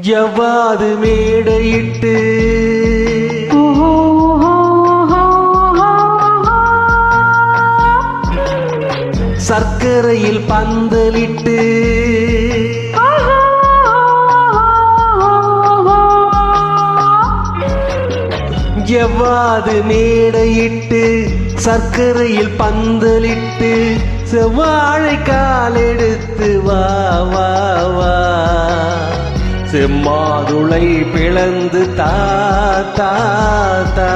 ஜவ்வாது மேடையிட்டு சர்க்கரையில் பந்தலிட்டு ஜவ்வாது மேடையிட்டு சர்க்கரையில் பந்தலிட்டு செவ்வாழை காலெடுத்து வா வா வா செம்மாதுளை பிளந்து தா தா தா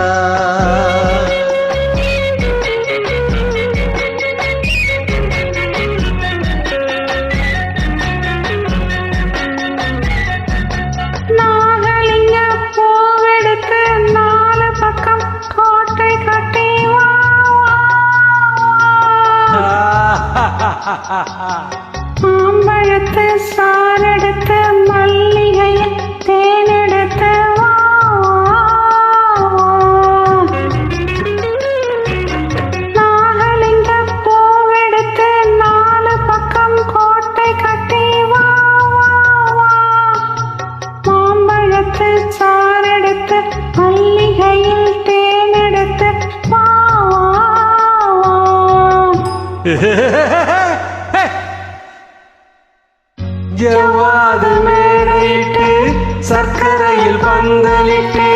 மாம்பழத்து சாரெடுத்து மல்லிகையில் தேனெடுத்து நாகலிங்க பூவெடுத்து நாலு பக்கம் கோட்டை கட்டி வா மாம்பழத்து சாரெடுத்து மல்லிகையில் தேனெடுத்து வா ஜவ்வாது மேடையிட்டு சர்க்கரையில் பந்தலிட்டு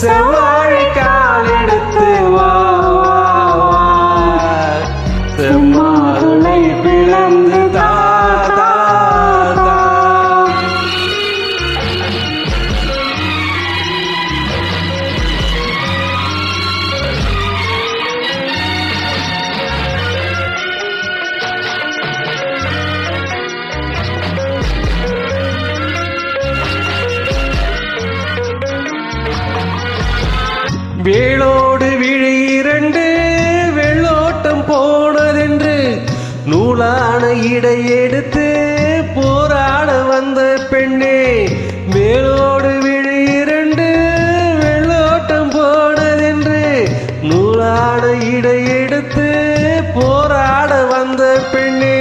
செவ்வாழை காலெடுத்து வா செம்மாதுளை பிளந்து தா தா தா வேளோடு விழி இரண்டு வெள்ளோட்டம் போனதென்று நூலான இடை எடுத்து போராட வந்த பெண்ணே வேளோடு விழி இரண்டு வெள்ளோட்டம் போனதென்று நூலான இடை எடுத்து போராட வந்த பெண்ணே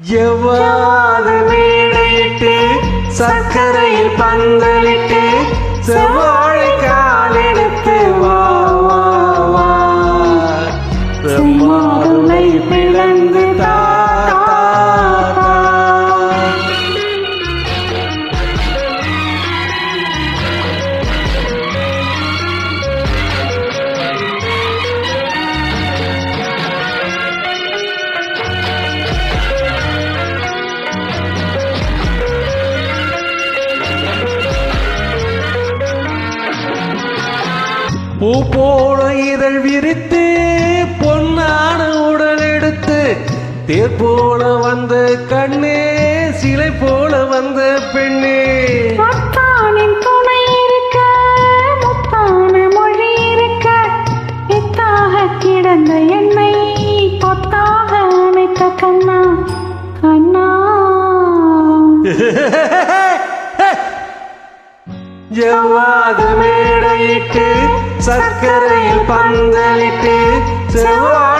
ஜவ்வாது மேடையிட்டு சர்க்கரையில் பந்தலிட்டு செவ்வாழை காலெடுத்து வா வா வா செம்மாதுளை பிளந்து தா தா தா பூ போல இதழ் விரித்து பொன்னான உடல் எடுத்து தேர் போல வந்த கண்ணே சிலை போல வந்த பெண்ணே துணை இருக்க முத்தான மொழி இருக்க எத்தாக கிடந்த என்னை பொத்தாக அமைத்த கண்ணா கண்ணா ஜவ்வாது மேடையிட்டு சர்க்கரையில் பந்தலிட்டு செவ்வாழை